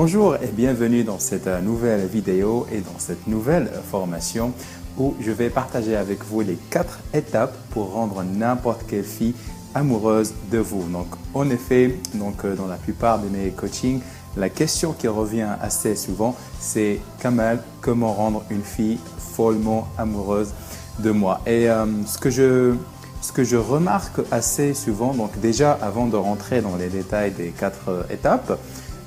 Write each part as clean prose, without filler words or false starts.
Bonjour et bienvenue dans cette nouvelle vidéo et dans cette nouvelle formation où je vais partager avec vous les 4 étapes pour rendre n'importe quelle fille amoureuse de vous. Donc en effet, dans la plupart de mes coachings, la question qui revient assez souvent, c'est Kamal, comment rendre une fille follement amoureuse de moi? Et ce que je remarque assez souvent, donc déjà avant de rentrer dans les détails des 4 étapes,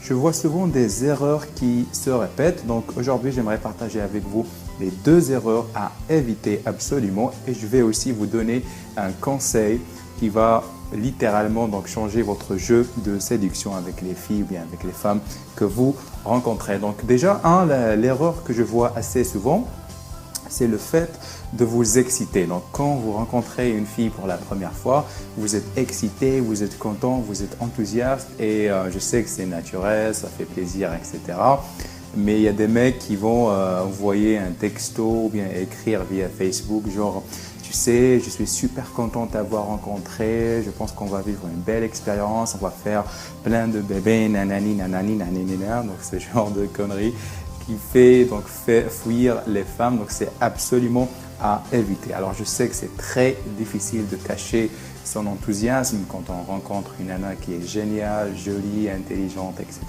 je vois souvent des erreurs qui se répètent. Donc aujourd'hui, j'aimerais partager avec vous les 2 erreurs à éviter absolument et je vais aussi vous donner un conseil qui va littéralement changer votre jeu de séduction avec les filles ou bien avec les femmes que vous rencontrez. Donc déjà, l'erreur que je vois assez souvent, c'est le fait de vous exciter. Donc quand vous rencontrez une fille pour la première fois, vous êtes excité, vous êtes content, vous êtes enthousiaste et je sais que c'est naturel, ça fait plaisir, etc. Mais il y a des mecs qui vont envoyer un texto ou bien écrire via Facebook genre tu sais, je suis super content de t'avoir rencontré, je pense qu'on va vivre une belle expérience, on va faire plein de bébés, nanani, nanani, nanani, donc ce genre de conneries qui fait fuir les femmes, donc c'est absolument à éviter. Alors je sais que c'est très difficile de cacher son enthousiasme quand on rencontre une nana qui est géniale, jolie, intelligente, etc.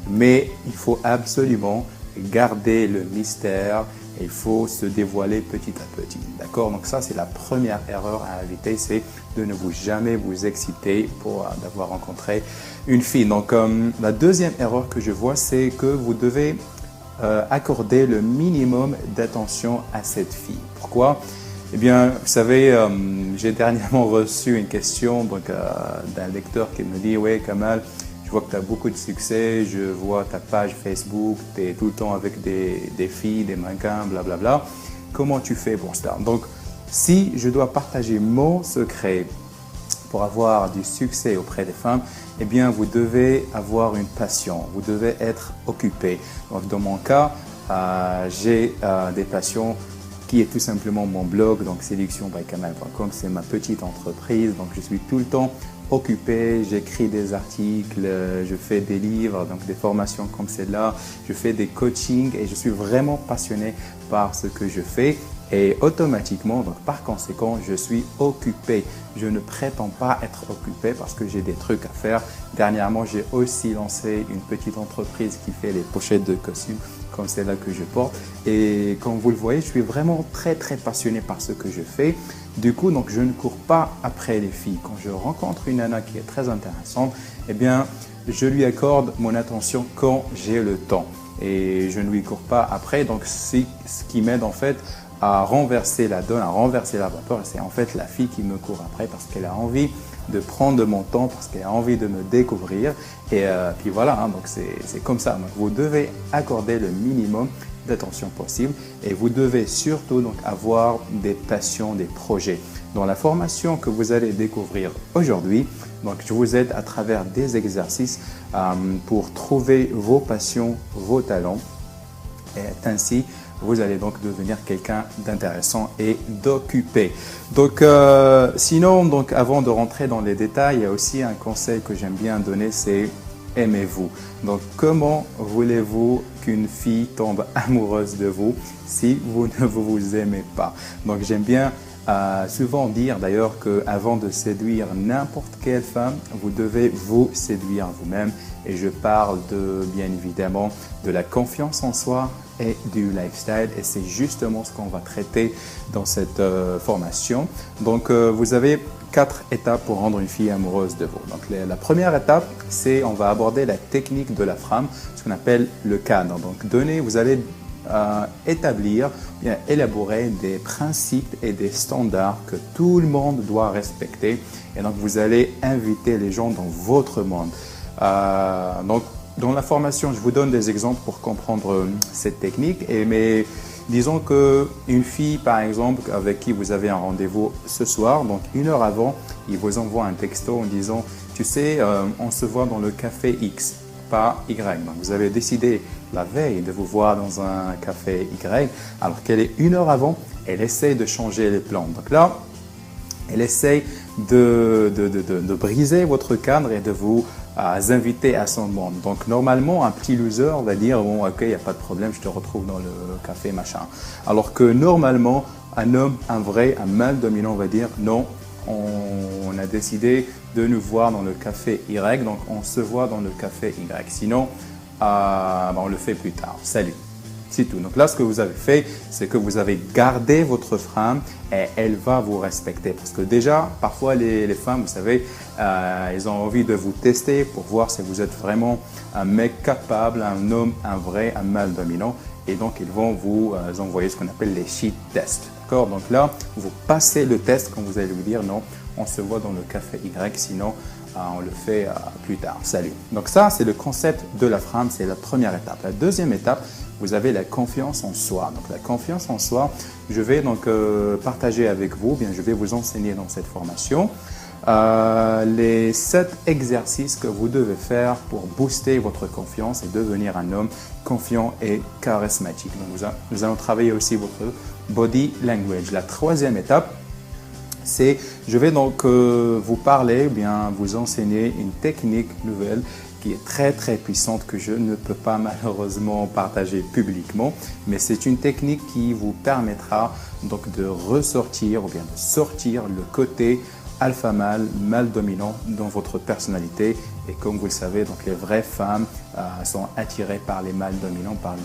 Mais il faut absolument garder le mystère et il faut se dévoiler petit à petit. D'accord? Donc ça, c'est la première erreur à éviter, c'est de ne jamais vous exciter pour d'avoir rencontré une fille. Donc la deuxième erreur que je vois, c'est que vous devez accorder le minimum d'attention à cette fille. Pourquoi? Eh bien, vous savez, j'ai dernièrement reçu une question d'un lecteur qui me dit « Ouais, Kamal, je vois que tu as beaucoup de succès, je vois ta page Facebook, tu es tout le temps avec des filles, des mannequins, blablabla. Comment tu fais pour ça ?» Donc, si je dois partager mon secret pour avoir du succès auprès des femmes, eh bien, vous devez avoir une passion, vous devez être occupé. Donc, dans mon cas, j'ai des passions qui est tout simplement mon blog, donc seductionbykamal.com, c'est ma petite entreprise, donc je suis tout le temps occupé, j'écris des articles, je fais des livres, donc des formations comme celle-là, je fais des coachings et je suis vraiment passionné par ce que je fais. Et automatiquement, donc par conséquent, je suis occupé. Je ne prétends pas être occupé parce que j'ai des trucs à faire. Dernièrement, j'ai aussi lancé une petite entreprise qui fait les pochettes de costumes comme celle-là que je porte. Et comme vous le voyez, je suis vraiment très passionné par ce que je fais. Du coup, donc, je ne cours pas après les filles. Quand je rencontre une nana qui est très intéressante, eh bien, je lui accorde mon attention quand j'ai le temps. Et je ne lui cours pas après. Donc, c'est ce qui m'aide en fait à renverser la donne, à renverser la vapeur. C'est en fait la fille qui me court après parce qu'elle a envie de prendre de mon temps, parce qu'elle a envie de me découvrir. Et puis voilà, donc c'est comme ça. Donc vous devez accorder le minimum d'attention possible et vous devez surtout donc avoir des passions, des projets. Dans la formation que vous allez découvrir aujourd'hui, donc je vous aide à travers des exercices pour trouver vos passions, vos talents. Et ainsi, vous allez donc devenir quelqu'un d'intéressant et d'occupé. Donc, sinon, avant de rentrer dans les détails, il y a aussi un conseil que j'aime bien donner, c'est aimez-vous. Donc, comment voulez-vous qu'une fille tombe amoureuse de vous si vous ne vous aimez pas? Donc, j'aime bien souvent dire d'ailleurs qu'avant de séduire n'importe quelle femme, vous devez vous séduire vous-même. Et je parle bien évidemment de la confiance en soi et du lifestyle. Et c'est justement ce qu'on va traiter dans cette formation. Donc, vous avez 4 étapes pour rendre une fille amoureuse de vous. Donc, la première étape, c'est on va aborder la technique de la femme, ce qu'on appelle le cadre. Donc, vous allez établir, bien élaborer des principes et des standards que tout le monde doit respecter. Et donc, vous allez inviter les gens dans votre monde. Donc, dans la formation, je vous donne des exemples pour comprendre cette technique. Mais disons qu'une fille, par exemple, avec qui vous avez un rendez-vous ce soir, donc 1 heure avant, il vous envoie un texto en disant « Tu sais, on se voit dans le café X, pas Y. » Donc, vous avez décidé la veille de vous voir dans un café Y, alors qu'elle est 1 heure avant, elle essaie de changer les plans. Donc là, elle essaie de briser votre cadre et de vous invités à son monde. Donc normalement, un petit loser va dire bon ok, il n'y a pas de problème, je te retrouve dans le café machin. Alors que normalement, un homme, un vrai, un mâle dominant va dire non, on a décidé de nous voir dans le café Y, donc on se voit dans le café Y. Sinon, on le fait plus tard. Salut. C'est tout. Donc là, ce que vous avez fait, c'est que vous avez gardé votre femme et elle va vous respecter. Parce que déjà, parfois, les femmes, vous savez, elles ont envie de vous tester pour voir si vous êtes vraiment un mec capable, un homme, un vrai, un mâle dominant. Et donc, ils vont vous envoyer ce qu'on appelle les sheet tests. D'accord? Donc là, vous passez le test quand vous allez lui dire non, on se voit dans le café Y, sinon on le fait plus tard. Salut. Donc ça, c'est le concept de la femme, c'est la première étape. La deuxième étape, vous avez la confiance en soi. Donc la confiance en soi, je vais donc partager avec vous, bien je vais vous enseigner dans cette formation les 7 exercices que vous devez faire pour booster votre confiance et devenir un homme confiant et charismatique. Donc nous allons travailler aussi votre body language. La troisième étape, c'est je vais donc vous parler, bien vous enseigner une technique nouvelle qui est très très puissante que je ne peux pas malheureusement partager publiquement, mais c'est une technique qui vous permettra donc de ressortir ou bien de sortir le côté alpha mâle, mâle dominant dans votre personnalité. Et comme vous le savez, donc les vraies femmes sont attirées par les mâles dominants, par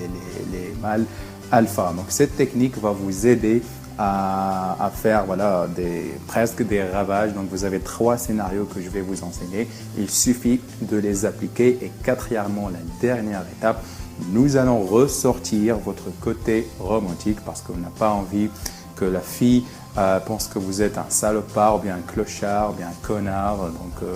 les mâles alpha. Donc cette technique va vous aider à faire voilà, presque des ravages. Donc vous avez 3 scénarios que je vais vous enseigner. Il suffit de les appliquer. Et quatrièmement, la dernière étape, nous allons ressortir votre côté romantique parce qu'on n'a pas envie que la fille pense que vous êtes un salopard, ou bien un clochard, ou bien un connard. Donc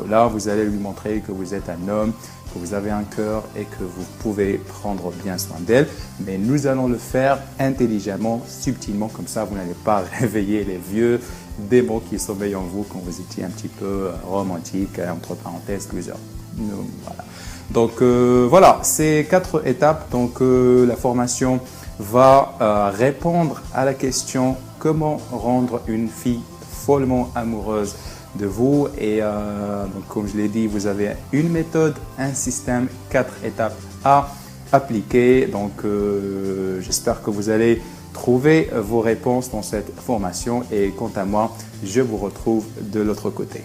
là, vous allez lui montrer que vous êtes un homme, que vous avez un cœur et que vous pouvez prendre bien soin d'elle. Mais nous allons le faire intelligemment, subtilement, comme ça vous n'allez pas réveiller les vieux démons qui sommeillent en vous quand vous étiez un petit peu romantique, entre parenthèses, loser. Voilà. Donc voilà, ces 4 étapes. Donc la formation va répondre à la question comment rendre une fille follement amoureuse de vous. Et donc, comme je l'ai dit, vous avez une méthode, un système, 4 étapes à appliquer. Donc, j'espère que vous allez trouver vos réponses dans cette formation. Et quant à moi, je vous retrouve de l'autre côté.